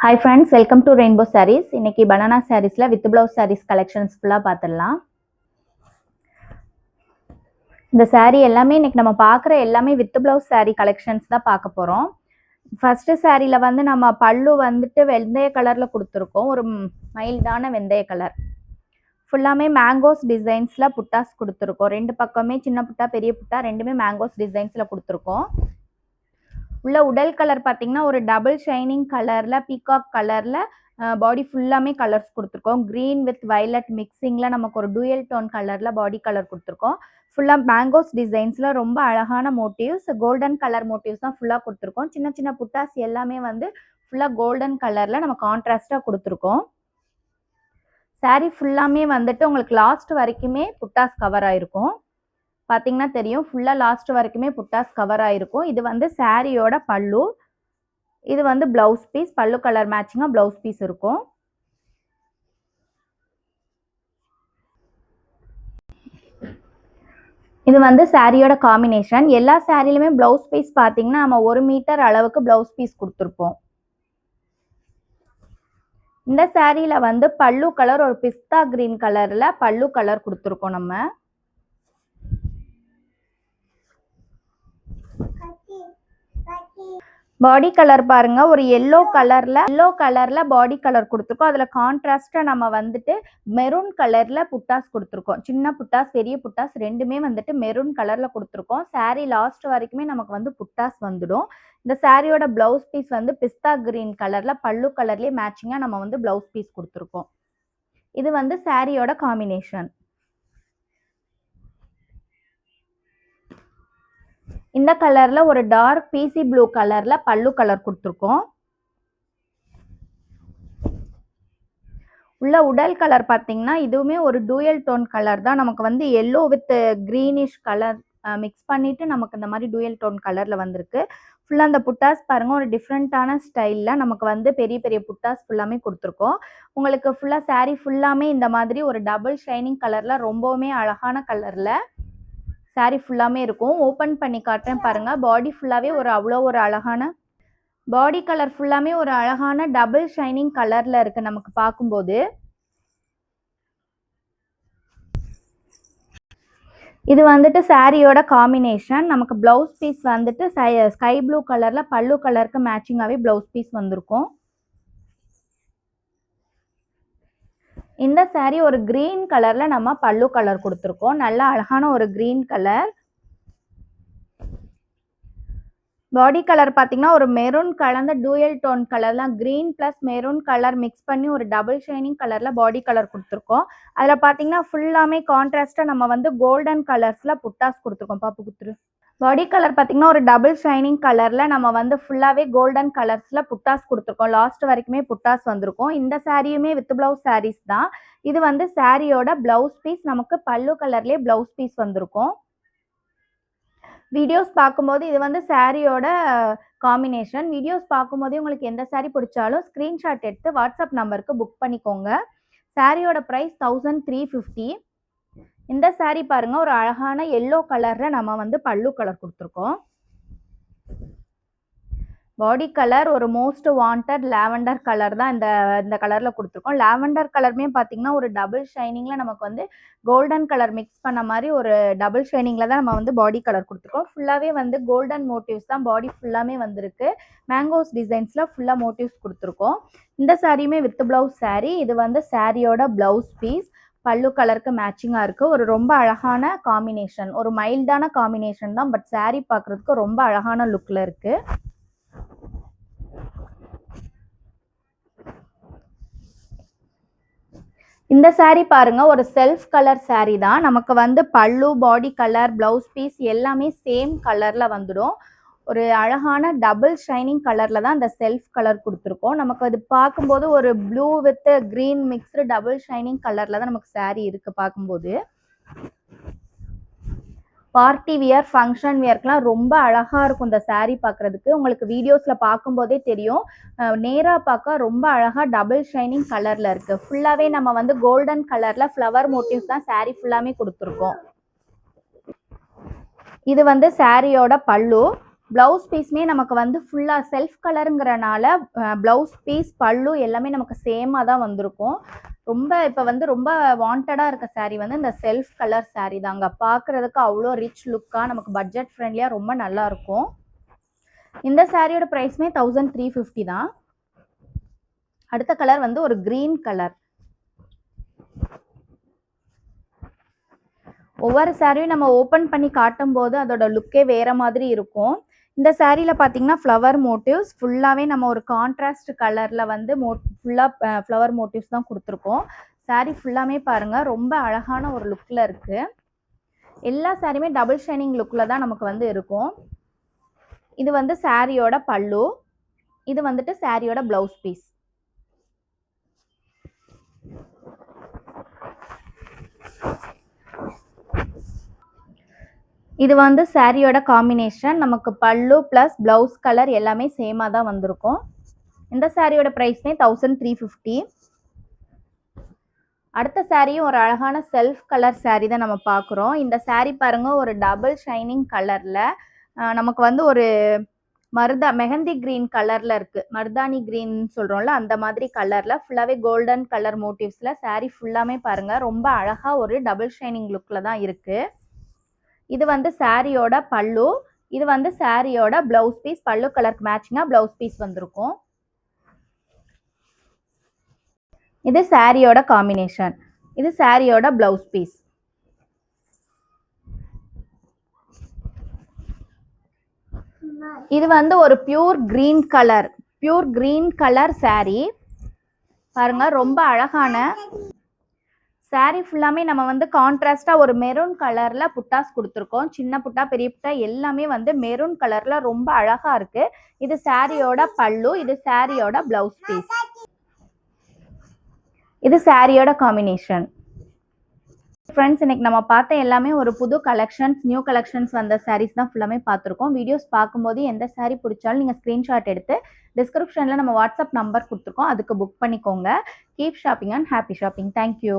Hi friends, welcome to Rainbow Sarees. இன்னைக்கு banana sareesல with blouse sarees collections ஃபுல்லா பார்த்துடலாம். இந்த saree எல்லாமே இன்னைக்கு நம்ம பார்க்குற எல்லாமே with blouse saree collections தான் பார்க்க போறோம். ஃபர்ஸ்ட் சாரியில வந்து நம்ம பல்லு வந்துட்டு வெந்தய கலர்ல கொடுத்துருக்கோம். ஒரு மைல்டான வெந்தய கலர். ஃபுல்லாமே மேங்கோஸ் டிசைன்ஸ்ல புட்டாஸ் கொடுத்துருக்கோம். ரெண்டு பக்கமே சின்ன புட்டா பெரிய புட்டா ரெண்டுமே மேங்கோஸ் டிசைன்ஸ்ல கொடுத்துருக்கோம். உள்ள உடல் கலர் பார்த்தீங்கன்னா ஒரு டபுள் ஷைனிங் கலர்ல பீகாக் கலர்ல பாடி ஃபுல்லாமே கலர்ஸ் கொடுத்துருக்கோம். க்ரீன் வித் வயலட் மிக்சிங்ல நமக்கு ஒரு டூயல் டோன் கலர்ல பாடி கலர் கொடுத்துருக்கோம். ஃபுல்லா மேங்கோஸ் டிசைன்ஸ்ல ரொம்ப அழகான மோட்டிவ்ஸ், கோல்டன் கலர் மோட்டிவ்ஸ் தான் ஃபுல்லா கொடுத்துருக்கோம். சின்ன சின்ன புட்டாஸ் எல்லாமே வந்து ஃபுல்லா கோல்டன் கலர்ல நம்ம கான்ட்ராஸ்டா கொடுத்துருக்கோம். சாரீ ஃபுல்லாமே வந்துட்டு உங்களுக்கு லாஸ்ட் வரைக்குமே புட்டாஸ் கவர் ஆயிருக்கும். பார்த்தீங்கன்னா தெரியும், ஃபுல்லா லாஸ்ட் வரைக்குமே புட்டாஸ் கவர் ஆயிருக்கும். இது வந்து சாரியோட பல்லு. இது வந்து பிளவுஸ் பீஸ். பல்லு கலர் மேட்சிங்கா பிளவுஸ் பீஸ் இருக்கும். இது வந்து சாரியோட காம்பினேஷன். எல்லா சாரிலுமே பிளவுஸ் பீஸ் பார்த்தீங்கன்னா நம்ம 1 மீட்டர் அளவுக்கு பிளவுஸ் பீஸ் கொடுத்துருப்போம். இந்த சாரியில வந்து பல்லு கலர் ஒரு பிஸ்தா கிரீன் கலர்ல பல்லு கலர் கொடுத்துருக்கோம் நம்ம. பாடி கலர் பாருங்க, ஒரு எல்லோ கலர்ல பாடி கலர் கொடுத்துருக்கோம். அதுல கான்ட்ராஸ்டா நம்ம வந்துட்டு மெரூன் கலர்ல புட்டாஸ் கொடுத்துருக்கோம். சின்ன புட்டாஸ் பெரிய புட்டாஸ் ரெண்டுமே வந்துட்டு மெரூன் கலர்ல கொடுத்துருக்கோம். சாரி லாஸ்ட் வரைக்குமே நமக்கு வந்து புட்டாஸ் வந்துடும். இந்த சாரியோட பிளவுஸ் பீஸ் வந்து பிஸ்தா கிரீன் கலர்ல பல்லு கலர்லயே மேட்சிங்கா நம்ம வந்து பிளவுஸ் பீஸ் கொடுத்துருக்கோம். இது வந்து சாரியோட காம்பினேஷன். இந்த கலர்ல ஒரு டார்க் பிசி ப்ளூ கலர்ல பல்லு கலர் கொடுத்துருக்கோம். உள்ள உடல் கலர் பார்த்தீங்கன்னா இதுவுமே ஒரு டூயல் டோன் கலர் தான். நமக்கு வந்து yellow with greenish colour mix பண்ணிட்டு நமக்கு இந்த மாதிரி டூயல் டோன் கலர்ல வந்திருக்கு. ஃபுல்லா அந்த புட்டாஸ் பாருங்க, ஒரு டிஃப்ரெண்டான ஸ்டைல்ல நமக்கு வந்து பெரிய பெரிய புட்டாஸ் ஃபுல்லாமே கொடுத்துருக்கோம். உங்களுக்கு ஃபுல்லா சாரி ஃபுல்லாமே இந்த மாதிரி ஒரு டபுள் ஷைனிங் கலர்ல ரொம்பவுமே அழகான கலர்ல சாரி ஃபுல்லாமே இருக்கும். ஓப்பன் பண்ணி காட்டுறேன் பாருங்க. பாடி ஃபுல்லாவே அவ்வளோ ஒரு அழகான பாடி கலர் ஃபுல்லாமே ஒரு அழகான டபுள் ஷைனிங் கலர்ல இருக்கு நமக்கு பார்க்கும்போது. இது வந்துட்டு சாரியோட காம்பினேஷன். நமக்கு பிளவுஸ் பீஸ் வந்துட்டு ஸ்கை ப்ளூ கலர்ல பல்லு கலருக்கு மேட்சிங்காவே பிளவுஸ் பீஸ் வந்திருக்கும். இந்த சாரி ஒரு கிரீன் கலர்ல நம்ம பல்லு கலர் கொடுத்துருக்கோம். நல்ல அழகான ஒரு கிரீன் கலர். பாடி கலர் பார்த்தீங்கன்னா ஒரு மெரூன் கலந்த டூயல் டோன் கலர்ல green plus maroon colour mix பண்ணி ஒரு டபுள் ஷைனிங் கலர்ல பாடி கலர் கொடுத்துருக்கோம். அதில் பார்த்தீங்கன்னா ஃபுல்லாமே கான்ட்ராஸ்டா நம்ம வந்து கோல்டன் கலர்ஸ்ல புட்டாஸ் கொடுத்துருக்கோம். பாப்பு குத்துரு. பாடி கலர் பார்த்தீங்கன்னா ஒரு டபுள் ஷைனிங் கலர்ல நம்ம வந்து ஃபுல்லாவே கோல்டன் கலர்ஸ்ல புட்டாஸ் கொடுத்துருக்கோம். லாஸ்ட் வரைக்குமே புட்டாஸ் வந்திருக்கும். இந்த சாரியுமே வித் பிளவுஸ் சாரீஸ் தான். இது வந்து சாரியோட பிளவுஸ் பீஸ். நமக்கு பல்லு கலர்லயே பிளவுஸ் பீஸ் வந்திருக்கும். வீடியோஸ் பார்க்கும்போது இது வந்து சாரியோட காம்பினேஷன். வீடியோஸ் பார்க்கும்போதே உங்களுக்கு எந்த சாரி பிடிச்சாலும் ஸ்க்ரீன்ஷாட் எடுத்து வாட்ஸ்அப் நம்பருக்கு புக் பண்ணிக்கோங்க. சாரியோட ப்ரைஸ் 1350. இந்த சாரி பாருங்க, ஒரு அழகான எல்லோ கலர்ல நம்ம வந்து பல்லு கலர் கொடுத்துருக்கோம். பாடி கலர் ஒரு மோஸ்ட் வாண்டட் லாவெண்டர் கலர் தான் இந்த கலர்ல கொடுத்துருக்கோம். லாவெண்டர் கலருமே பார்த்தீங்கன்னா ஒரு டபுள் ஷைனிங்ல நமக்கு வந்து கோல்டன் கலர் மிக்ஸ் பண்ண மாதிரி ஒரு டபுள் ஷைனிங்ல தான் நம்ம வந்து பாடி கலர் கொடுத்துருக்கோம். ஃபுல்லாவே வந்து கோல்டன் மோட்டிவ்ஸ் தான் பாடி ஃபுல்லாமே வந்திருக்கு. மேங்கோஸ் டிசைன்ஸ்ல ஃபுல்லா மோட்டிவ்ஸ் கொடுத்துருக்கோம். இந்த சாரியுமே வித் பிளவுஸ் சாரி. இது வந்து சாரியோட பிளவுஸ் பீஸ். பல்லு கலருக்கு மேட்சிங்கா இருக்கு. ஒரு ரொம்ப அழகான காம்பினேஷன், ஒரு மைல்டான காம்பினேஷன் தான். பட் சாரி பார்க்கறதுக்கு ரொம்ப அழகான லுக்ல இருக்கு. இந்த சாரி பாருங்க, ஒரு செல்ஃப் கலர் சாரி தான். நமக்கு வந்து பல்லு, பாடி கலர், பிளவுஸ் பீஸ் எல்லாமே சேம் கலர்ல வந்துடும். ஒரு அழகான டபுள் ஷைனிங் கலர்ல தான் இந்த செல்ஃப் கலர் கொடுத்துருக்கோம். நமக்கு அது பார்க்கும்போது ஒரு blue with green mixed double shining கலர்ல தான் நமக்கு சாரி இருக்கு பார்க்கும்போது. பார்ட்டி வியர், ஃபங்க்ஷன் வியர்க்கெலாம் ரொம்ப அழகாக இருக்கும் இந்த சாரீ பார்க்குறதுக்கு. உங்களுக்கு வீடியோஸில் பார்க்கும்போதே தெரியும். நேராக பார்க்க ரொம்ப அழகாக டபுள் ஷைனிங் கலரில் இருக்குது. ஃபுல்லாகவே நம்ம வந்து கோல்டன் கலரில் ஃப்ளவர் மோட்டிவ்ஸ் தான் சாரீ ஃபுல்லாமே கொடுத்துருக்கோம். இது வந்து சாரியோட பல்லு. ப்ளவுஸ் பீஸுமே நமக்கு வந்து ஃபுல்லாக செல்ஃப் கலருங்கிறனால ப்ளவுஸ் பீஸ் பல்லு எல்லாமே நமக்கு சேமாக தான் வந்திருக்கும். ரொம்ப இப்போ வந்து ரொம்ப வாண்டடாக இருக்க saree வந்து இந்த செல்ஃப் கலர் saree தாங்க. பார்க்குறதுக்கு அவ்வளோ ரிச் லுக்காக நமக்கு பட்ஜெட் ஃப்ரெண்ட்லியாக ரொம்ப நல்லாயிருக்கும். இந்த சாரியோட ப்ரைஸுமே 1350 தான். அடுத்த கலர் வந்து ஒரு க்ரீன் கலர். ஒவ்வொரு சாரியும் நம்ம ஓப்பன் பண்ணி காட்டும் போது அதோட லுக்கே வேற மாதிரி இருக்கும். இந்த சாரியில பார்த்தீங்கன்னா ஃப்ளவர் மோட்டிவ்ஸ் ஃபுல்லாகவே நம்ம ஒரு கான்ட்ராஸ்ட் கலரில் வந்து ஃபுல்லாக ஃப்ளவர் மோட்டிவ்ஸ் தான் கொடுத்துருக்கோம். சாரி ஃபுல்லாமே பாருங்க ரொம்ப அழகான ஒரு லுக்கில் இருக்கு. எல்லா சாரியுமே டபுள் ஷைனிங் லுக்கில் தான் நமக்கு வந்து இருக்கும். இது வந்து சாரியோட பல்லு, இது வந்துட்டு சாரியோட பிளவுஸ் பீஸ். இது வந்து சாரியோட காம்பினேஷன். நமக்கு பல்லு ப்ளஸ் பிளவுஸ் கலர் எல்லாமே சேமாக தான் வந்திருக்கும். இந்த சாரியோட ப்ரைஸ்மே 1350. அடுத்த சாரியும் ஒரு அழகான செல்ஃப் கலர் சாரி தான் நம்ம பார்க்குறோம். இந்த சாரி பாருங்க ஒரு டபுள் ஷைனிங் கலரில் நமக்கு வந்து ஒரு மெஹந்தி கிரீன் கலரில் இருக்குது. மருதாணி கிரீன் சொல்கிறோம்ல அந்த மாதிரி கலரில் ஃபுல்லாகவே கோல்டன் கலர் மோட்டிவ்ஸில் சாரி ஃபுல்லாமே பாருங்கள் ரொம்ப அழகாக ஒரு டபுள் ஷைனிங் லுக்கில் தான் இருக்குது. இது வந்து சாரியோட பல்லு, இது வந்து சாரியோட பிளவுஸ் பீஸ். பல்லு கலருக்கு மேட்சிங்காக பிளவுஸ் பீஸ் வந்திருக்கும். இது சாரியோட காம்பினேஷன். இது சாரியோட பிளவுஸ் பீஸ். இது வந்து ஒரு பியூர் கிரீன் கலர் சாரி பாருங்க ரொம்ப அழகான சாரி. ஃபுல்லாமே நம்ம வந்து கான்ட்ராஸ்டா ஒரு மெரூன் கலர்ல புட்டாஸ் கொடுத்துருக்கோம். சின்ன புட்டா பெரிய புட்டா எல்லாமே வந்து மெரூன் கலர்ல ரொம்ப அழகா இருக்கு. இது சாரியோட பல்லு, இது சாரியோட பிளவுஸ் பீஸ். இது சாரியோட காம்பினேஷன். ஃப்ரெண்ட்ஸ் இன்னைக்கு நம்ம பார்த்த எல்லாமே ஒரு புது கலெக்ஷன்ஸ், நியூ கலெக்ஷன்ஸ் வந்த சாரீஸ் தான் ஃபுல்லாமே பார்த்துருக்கோம். வீடியோஸ் பார்க்கும்போது எந்த சாரீ பிடிச்சாலும் நீங்கள் ஸ்க்ரீன்ஷாட் எடுத்து டிஸ்கிரிப்ஷனில் நம்ம வாட்ஸ்அப் நம்பர் கொடுத்துருக்கோம், அதுக்கு புக் பண்ணிக்கோங்க. Keep shopping and happy shopping. Thank you.